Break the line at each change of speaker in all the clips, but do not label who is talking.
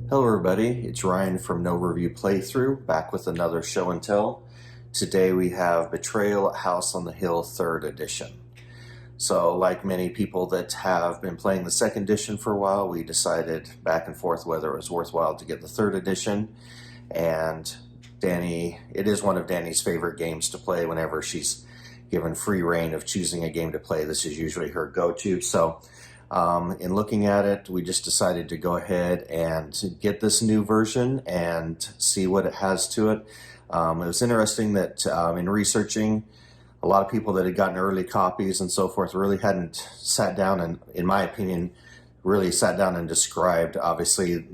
Hello everybody, it's Ryan from No Review Playthrough, back with another show and tell. Today we have Betrayal at House on the Hill 3rd edition. So like many people that have been playing the second edition for a while, we decided back and forth whether it was worthwhile to get the third edition. And Danny, it is one of Danny's favorite games to play whenever she's given free reign of choosing a game to play. This is usually her go-to. So in looking at it, we just decided to go ahead and get this new version and see what it has to it. It was interesting that in researching, a lot of people that had gotten early copies and so forth really hadn't sat down and, in my opinion, really sat down and described. Obviously,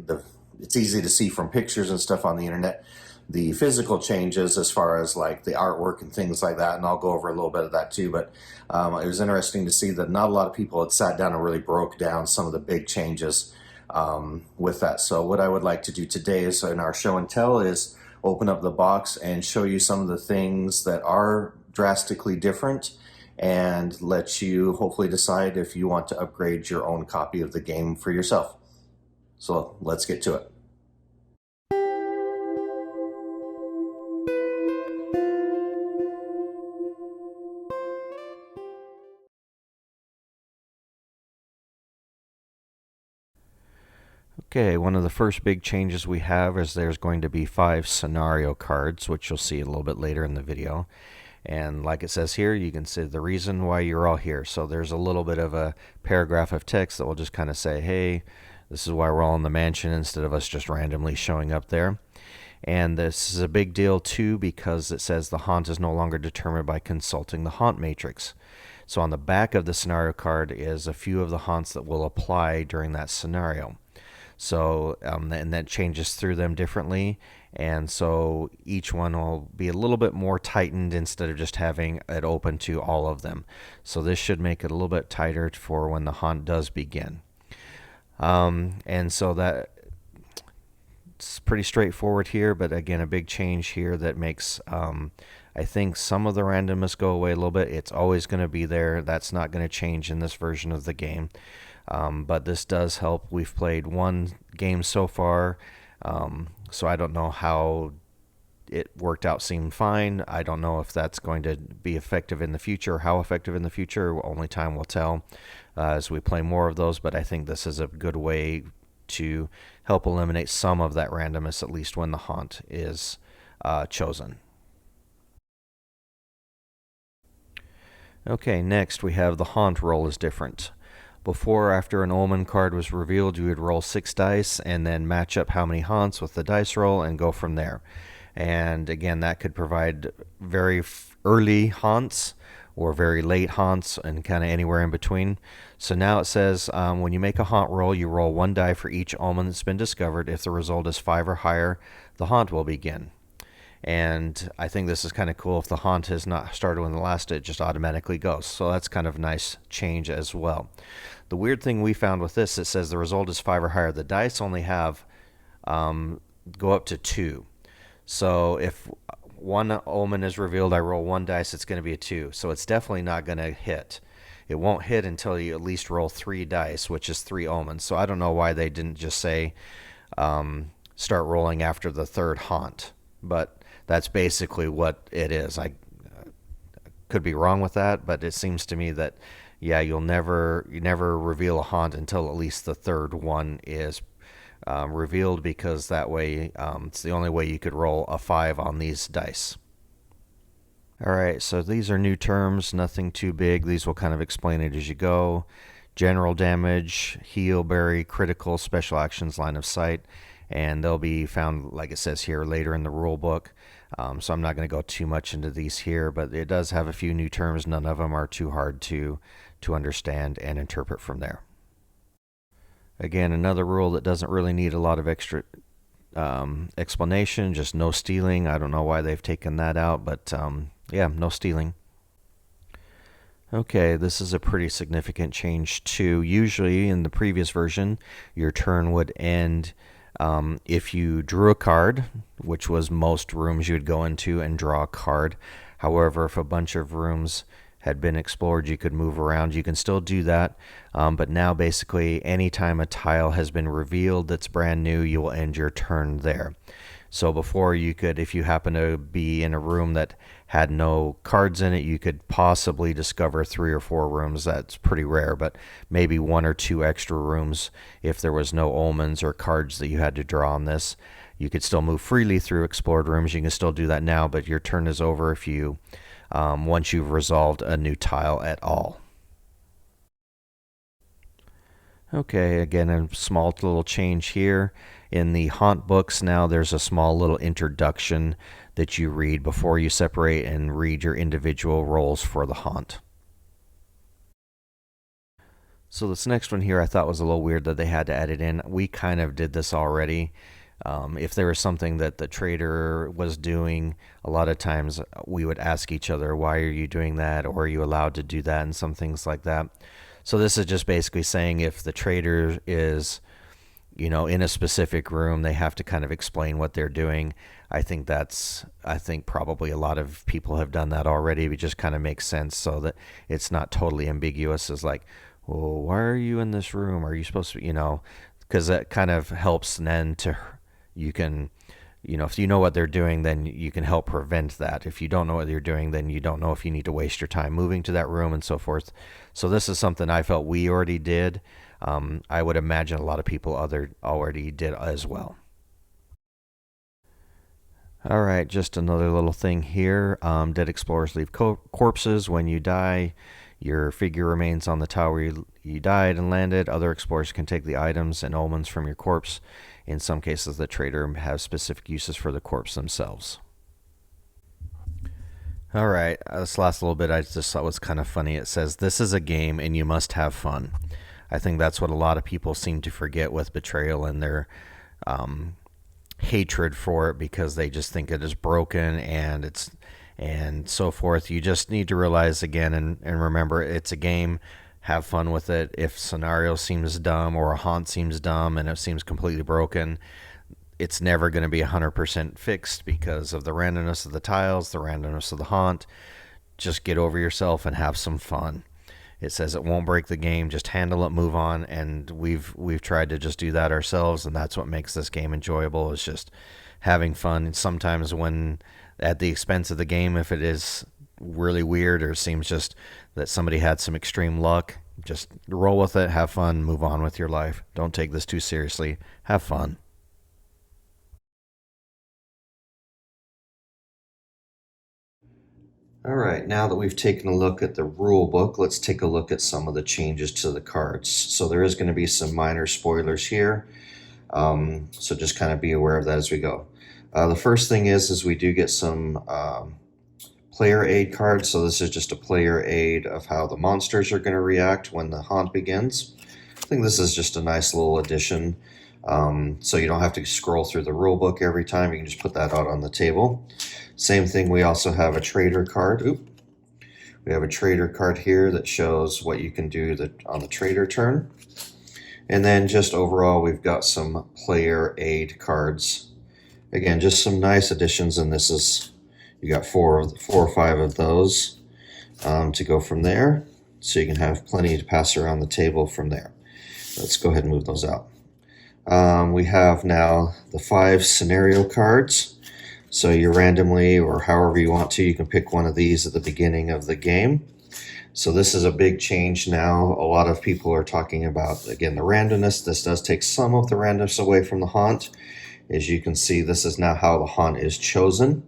it's easy to see from pictures and stuff on the internet the physical changes as far as like the artwork and things like that, and I'll go over a little bit of that too. But it was interesting to see that not a lot of people had sat down and really broke down some of the big changes with that. So what I would like to do today is, in our show and tell, is open up the box and show you some of the things that are drastically different and let you hopefully decide if you want to upgrade your own copy of the game for yourself. So let's get to it. Okay, one of the first big changes we have is there's going to be 5 scenario cards, which you'll see a little bit later in the video. And like it says here, you can see the reason why you're all here. So there's a little bit of a paragraph of text that will just kind of say, hey, this is why we're all in the mansion, instead of us just randomly showing up there. And this is a big deal too, because it says the haunt is no longer determined by consulting the haunt matrix. So on the back of the scenario card is a few of the haunts that will apply during that scenario. So and that changes through them differently, and so each one will be a little bit more tightened instead of just having it open to all of them. So this should make it a little bit tighter for when the haunt does begin. And so that it's pretty straightforward here, but again, a big change here that makes I think some of the randomness go away a little bit. It's always going to be there. That's not going to change in this version of the game. But this does help. We've played one game so far, so I don't know how it worked out. Seemed fine. I don't know if that's going to be effective in the future, or how effective in the future. Only time will tell as we play more of those, but I think this is a good way to help eliminate some of that randomness, at least when the haunt is chosen. Okay, next we have the haunt roll is different. Before or after an omen card was revealed, you would roll 6 dice and then match up how many haunts with the dice roll and go from there. And again, that could provide very early haunts or very late haunts and kind of anywhere in between. So now it says when you make a haunt roll, you roll 1 die for each omen that's been discovered. If the result is 5 or higher, the haunt will begin. And I think this is kind of cool. If the haunt has not started when the last, it just automatically goes. So that's kind of a nice change as well. The weird thing we found with this, it says the result is 5 or higher. The dice only have go up to 2. So if one omen is revealed, I roll 1 dice, it's going to be a 2. So it's definitely not going to hit. It won't hit until you at least roll 3 dice, which is 3 omens. So I don't know why they didn't just say start rolling after the 3rd haunt. But that's basically what it is. I could be wrong with that, but it seems to me that, yeah, you never reveal a haunt until at least the 3rd one is revealed, because that way it's the only way you could roll a 5 on these dice. All right, so these are new terms, nothing too big. These will kind of explain it as you go. General damage, heal, bury, critical, special actions, line of sight. And they'll be found, like it says here, later in the rule book. So I'm not going to go too much into these here, but it does have a few new terms. None of them are too hard to understand and interpret from there. Again, another rule that doesn't really need a lot of extra explanation, just no stealing. I don't know why they've taken that out, but yeah, no stealing. Okay, this is a pretty significant change too. Usually in the previous version, your turn would end if you drew a card, which was most rooms you would go into and draw a card. However, if a bunch of rooms had been explored, you could move around. You can still do that, but now basically anytime a tile has been revealed that's brand new, you will end your turn there. So before, you could, if you happen to be in a room that had no cards in it, you could possibly discover 3 or 4 rooms. That's pretty rare, but maybe 1 or 2 extra rooms if there was no omens or cards that you had to draw on this. You could still move freely through explored rooms. You can still do that now, but your turn is over if you once you've resolved a new tile at all. Okay, again, a small little change here. In the haunt books now, there's a small little introduction that you read before you separate and read your individual roles for the haunt. So this next one here I thought was a little weird that they had to add it in. We kind of did this already. If there was something that the trader was doing, a lot of times we would ask each other, why are you doing that? Or are you allowed to do that? And some things like that. So this is just basically saying if the trader is, in a specific room, they have to kind of explain what they're doing. I think probably a lot of people have done that already. It just kind of makes sense so that it's not totally ambiguous. It's like, well, why are you in this room? Are you supposed to, because that kind of helps then you can, if you know what they're doing, then you can help prevent that. If you don't know what you're doing, then you don't know if you need to waste your time moving to that room and so forth. So this is something I felt we already did. I would imagine a lot of people already did as well. All right, just another little thing here. Dead explorers leave corpses when you die. Your figure remains on the tower you died and landed. Other explorers can take the items and omens from your corpse. In some cases, the trader has specific uses for the corpse themselves. All right, this last little bit I just thought was kind of funny. It says, this is a game and you must have fun. I think that's what a lot of people seem to forget with Betrayal and their hatred for it, because they just think it is broken and so forth. You just need to realize again and remember, it's a game. Have fun with it. If scenario seems dumb or a haunt seems dumb and it seems completely broken, it's never going to be 100% fixed because of the randomness of the tiles, the randomness of the haunt. Just get over yourself and have some fun. It says it won't break the game. Just handle it, move on, and we've tried to just do that ourselves, and that's what makes this game enjoyable, is just having fun. And sometimes when at the expense of the game, if it is really weird or seems just that somebody had some extreme luck, just roll with it, have fun, move on with your life. Don't take this too seriously. Have fun. All right, now that we've taken a look at the rule book, let's take a look at some of the changes to the cards. So there is going to be some minor spoilers here, so just kind of be aware of that as we go. The first thing is we do get some player aid cards. So this is just a player aid of how the monsters are going to react when the haunt begins. I think this is just a nice little addition. So you don't have to scroll through the rule book every time. You can just put that out on the table. Same thing, we also have a trader card. We have a trader card here that shows what you can do on the trader turn. And then just overall, we've got some player aid cards. Again, just some nice additions, and this is, you got four or five of those to go from there. So you can have plenty to pass around the table from there. Let's go ahead and move those out. We have now the 5 scenario cards. So you randomly, or however you want to, you can pick one of these at the beginning of the game. So this is a big change now. A lot of people are talking about, again, the randomness. This does take some of the randomness away from the haunt. As you can see, this is now how the haunt is chosen.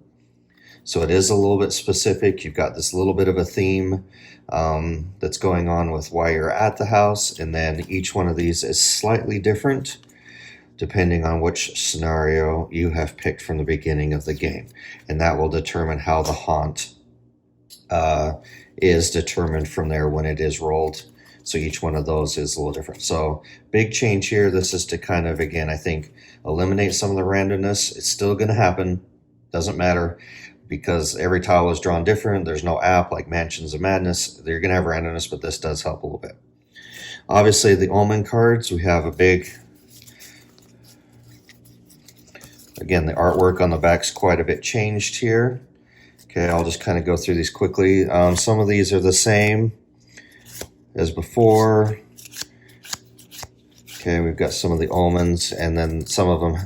So it is a little bit specific. You've got this little bit of a theme that's going on with why you're at the house. And then each one of these is slightly different depending on which scenario you have picked from the beginning of the game. And that will determine how the haunt is determined from there when it is rolled. So each one of those is a little different. So big change here. This is to kind of, again, I think, eliminate some of the randomness. It's still going to happen. Doesn't matter, because every tile is drawn different. There's no app like Mansions of Madness. You're going to have randomness, but this does help a little bit. Obviously, the Omen cards, we have a big... Again, the artwork on the back's quite a bit changed here. Okay, I'll just kind of go through these quickly. Some of these are the same as before. Okay, we've got some of the almonds, and then some of them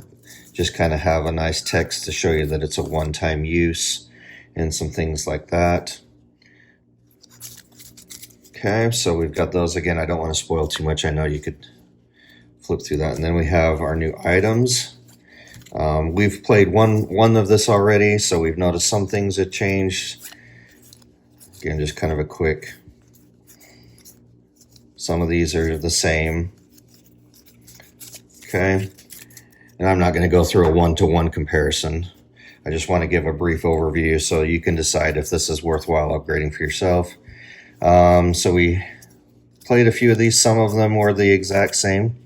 just kind of have a nice text to show you that it's a one-time use and some things like that. Okay, so we've got those. Again, I don't want to spoil too much. I know you could flip through that. And then we have our new items. We've played one of this already, so we've noticed some things that changed. Again, just kind of a quick. Some of these are the same. Okay, and I'm not going to go through a one-to-one comparison. I just want to give a brief overview so you can decide if this is worthwhile upgrading for yourself. So we played a few of these. Some of them were the exact same.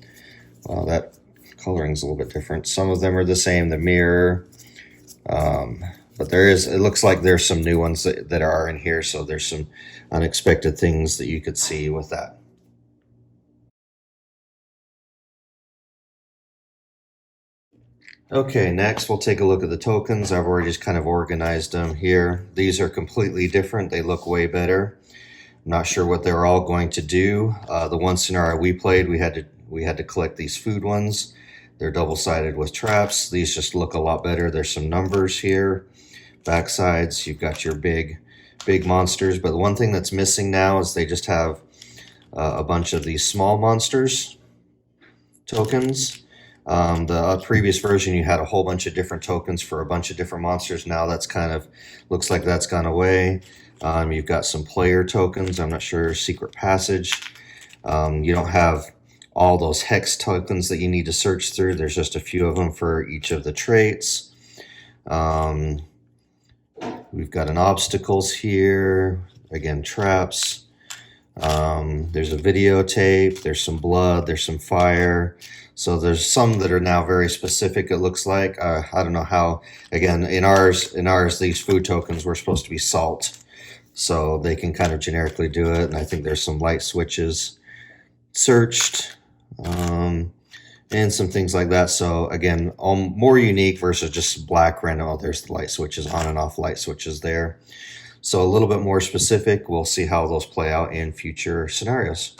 Well, that coloring is a little bit different. Some of them are the same, the mirror. But it looks like there's some new ones that are in here. So there's some unexpected things that you could see with that. Okay, next we'll take a look at the tokens. I've already just kind of organized them here. These are completely different. They look way better. I'm not sure what they're all going to do. The one scenario we played, we had to collect these food ones. They're double-sided with traps. These just look a lot better. There's some numbers here. Backsides, you've got your big monsters. But the one thing that's missing now is they just have a bunch of these small monsters tokens. The previous version, you had a whole bunch of different tokens for a bunch of different monsters. Now that's kind of, looks like that's gone away. You've got some player tokens. I'm not sure, secret passage. You don't have all those hex tokens that you need to search through. There's just a few of them for each of the traits. We've got an obstacles here. Again, traps. There's a videotape. There's some blood. There's some fire. So there's some that are now very specific, it looks like. I don't know how, again, in ours, these food tokens were supposed to be salt. So they can kind of generically do it. And I think there's some light switches searched, and some things like that. So again, more unique versus just black random. Oh, there's the light switches, on and off light switches there. So a little bit more specific. We'll see how those play out in future scenarios.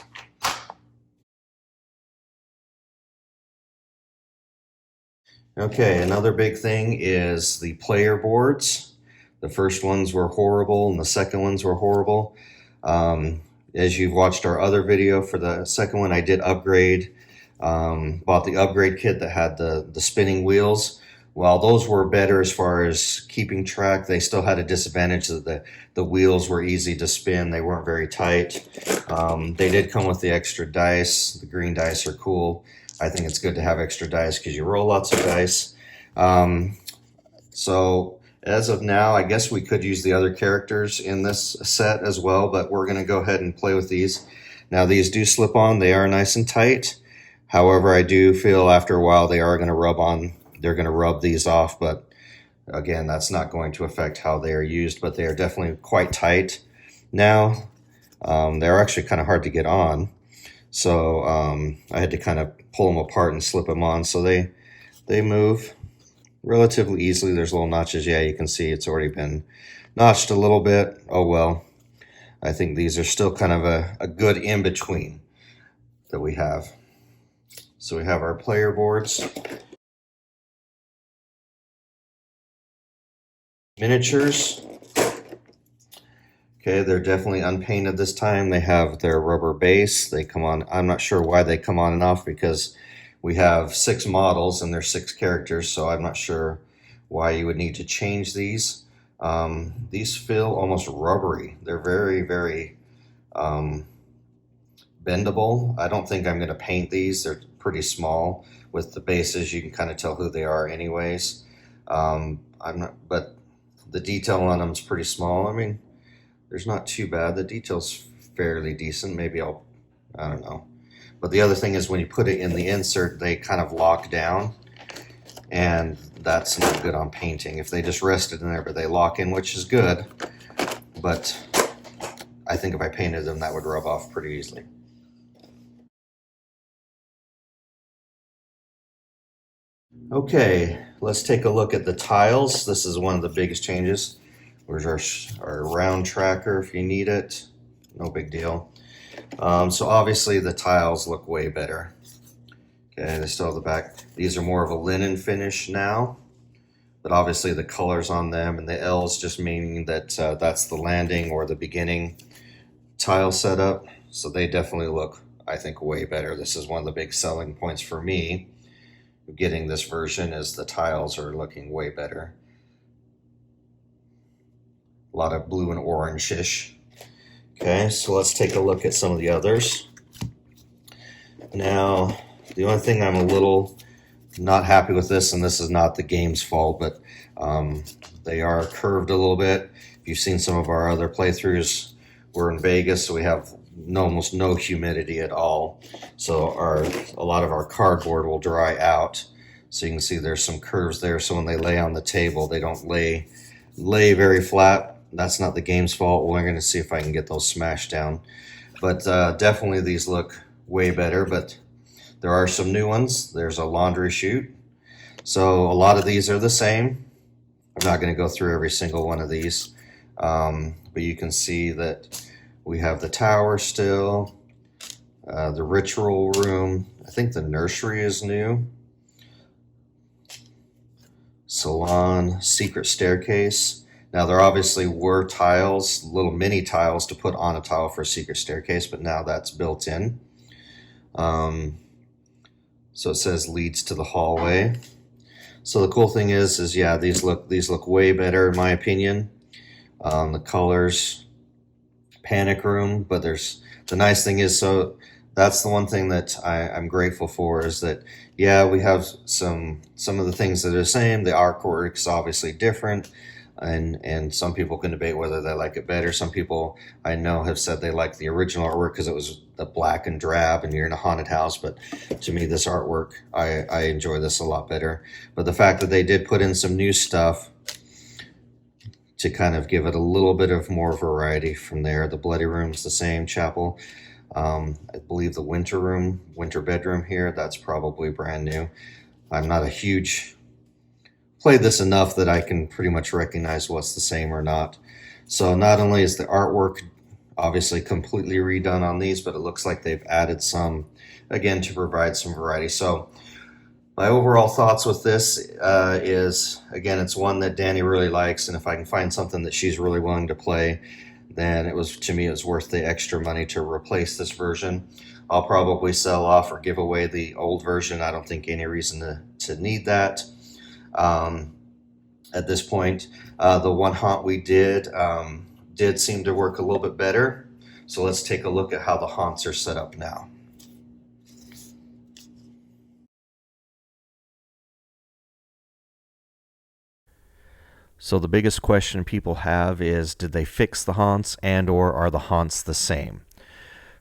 Okay, another big thing is the player boards. The first ones were horrible and the second ones were horrible. As you've watched our other video, for the second one I did upgrade, bought the upgrade kit that had the spinning wheels. While those were better as far as keeping track, they still had a disadvantage that the wheels were easy to spin. They weren't very tight. They did come with the extra dice. The green dice are cool. I think it's good to have extra dice because you roll lots of dice. So as of now, I guess we could use the other characters in this set as well, but we're going to go ahead and play with these. Now these do slip on. They are nice and tight. However, I do feel after a while they are going to rub on. They're going to rub these off, but again, that's not going to affect how they are used, but they are definitely quite tight now. They're actually kind of hard to get on. So I had to kind of pull them apart and slip them on. So they move relatively easily. There's little notches. Yeah, you can see it's already been notched a little bit. Oh well. I think these are still kind of a good in-between that we have. So we have our player boards. Miniatures. Okay, they're definitely unpainted this time. They have their rubber base. They come on. I'm not sure why they come on and off because we have 6 models and there's 6 characters, so I'm not sure why you would need to change these. These feel almost rubbery. They're very, very bendable. I don't think I'm going to paint these. They're pretty small. With the bases, you can kind of tell who they are anyways. But the detail on them is pretty small. I mean, there's not too bad. The detail's fairly decent. Maybe I don't know. But the other thing is when you put it in the insert, they kind of lock down, and that's not good on painting. If they just rested in there, but they lock in, which is good. But I think if I painted them, that would rub off pretty easily. Okay, let's take a look at the tiles. This is one of the biggest changes. Where's our round tracker if you need it? No big deal. So obviously the tiles look way better. Okay, they still have the back. These are more of a linen finish now, but obviously the colors on them and the L's just meaning that that's the landing or the beginning tile setup. So they definitely look, I think, way better. This is one of the big selling points for me getting this version is the tiles are looking way better. A lot of blue and orange-ish. Okay, so let's take a look at some of the others. Now, the only thing I'm a little not happy with this, and this is not the game's fault, but they are curved a little bit. If you've seen some of our other playthroughs, we're in Vegas, so we have almost no humidity at all. So a lot of our cardboard will dry out. So you can see there's some curves there. So when they lay on the table, they don't lay very flat. That's not the game's fault. We're going to see if I can get those smashed down. But definitely these look way better. But there are some new ones. There's a laundry chute. So a lot of these are the same. I'm not going to go through every single one of these. But you can see that we have the tower still. The ritual room. I think the nursery is new. Salon, secret staircase. Now there obviously were tiles, little mini tiles to put on a tile for a secret staircase, but now that's built in. So it says leads to the hallway. So the cool thing is yeah, these look way better in my opinion. The colors, panic room, but the nice thing is, so that's the one thing that I'm grateful for is that, yeah, we have some of the things that are the same. The artwork's obviously different, and some people can debate whether they like it better. Some people I know have said they like the original artwork because it was the black and drab and you're in a haunted house. But to me, this artwork, I enjoy this a lot better. But the fact that they did put in some new stuff to kind of give it a little bit of more variety from there. The bloody room's the same, chapel. I believe the winter bedroom here, that's probably brand new. I'm not a huge, played this enough that I can pretty much recognize what's the same or not. So not only is the artwork obviously completely redone on these, but it looks like they've added some, again, to provide some variety. So my overall thoughts with this is, again, it's one that Danny really likes, and if I can find something that she's really willing to play, then it was worth the extra money to replace this version. I'll probably sell off or give away the old version. I don't think any reason to need that at this point. The one haunt we did seem to work a little bit better. So let's take a look at how the haunts are set up now. So the biggest question people have is, did they fix the haunts and or are the haunts the same?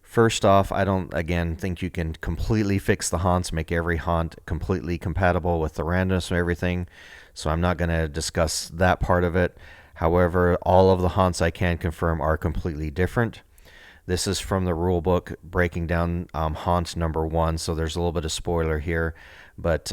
First off, I don't, again, think you can completely fix the haunts, make every haunt completely compatible with the randomness and everything. So I'm not going to discuss that part of it. However, all of the haunts I can confirm are completely different. This is from the rule book breaking down haunt number 1. So there's a little bit of spoiler here, but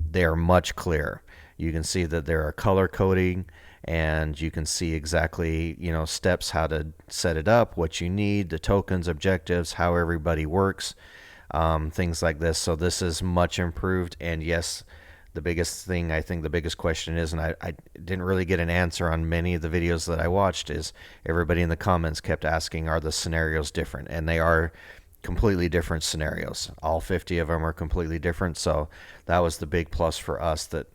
they are much clearer. You can see that there are color coding, and you can see exactly, steps how to set it up, what you need, the tokens, objectives, how everybody works, things like this. So this is much improved. And yes, the biggest thing, I think the biggest question is, and I didn't really get an answer on many of the videos that I watched, is everybody in the comments kept asking, are the scenarios different? And they are completely different scenarios. All 50 of them are completely different. So that was the big plus for us that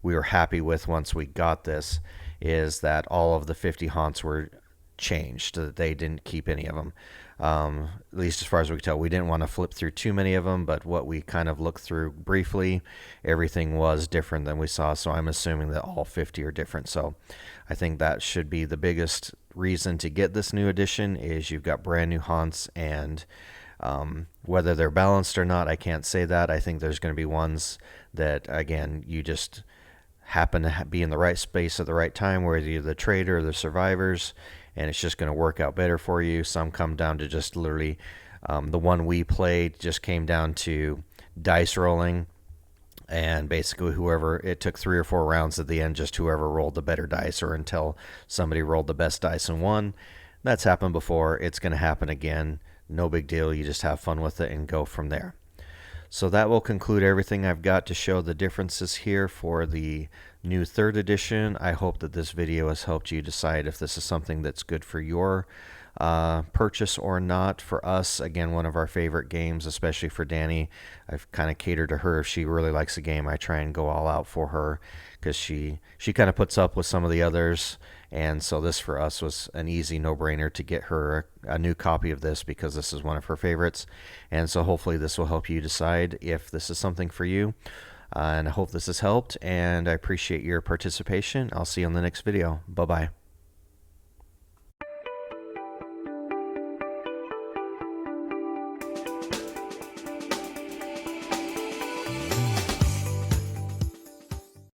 we were happy with once we got this, is that all of the 50 haunts were changed, that they didn't keep any of them. At least as far as we could tell. We didn't want to flip through too many of them, but what we kind of looked through briefly, everything was different than we saw. So I'm assuming that all 50 are different. So I think that should be the biggest reason to get this new edition, is you've got brand new haunts, and whether they're balanced or not, I can't say that. I think there's going to be ones that, again, you just happen to be in the right space at the right time, whether you're the trader or the survivors, and it's just going to work out better for you. Some come down to just literally, the one we played just came down to dice rolling, And basically, whoever, it took 3 or 4 rounds at the end, just whoever rolled the better dice, or until somebody rolled the best dice and won. That's happened before. It's going to happen again. No big deal. You just have fun with it and go from there. So that will conclude everything I've got to show the differences here for the new 3rd edition. I hope that this video has helped you decide if this is something that's good for your purchase or not. For us, again, one of our favorite games, especially for Danny. I've kind of catered to her. If she really likes a game, I try and go all out for her, because she kind of puts up with some of the others. And so this for us was an easy no-brainer to get her a new copy of this, because this is one of her favorites. And so hopefully this will help you decide if this is something for you. And I hope this has helped, and I appreciate your participation. I'll see you on the next video. Bye-bye.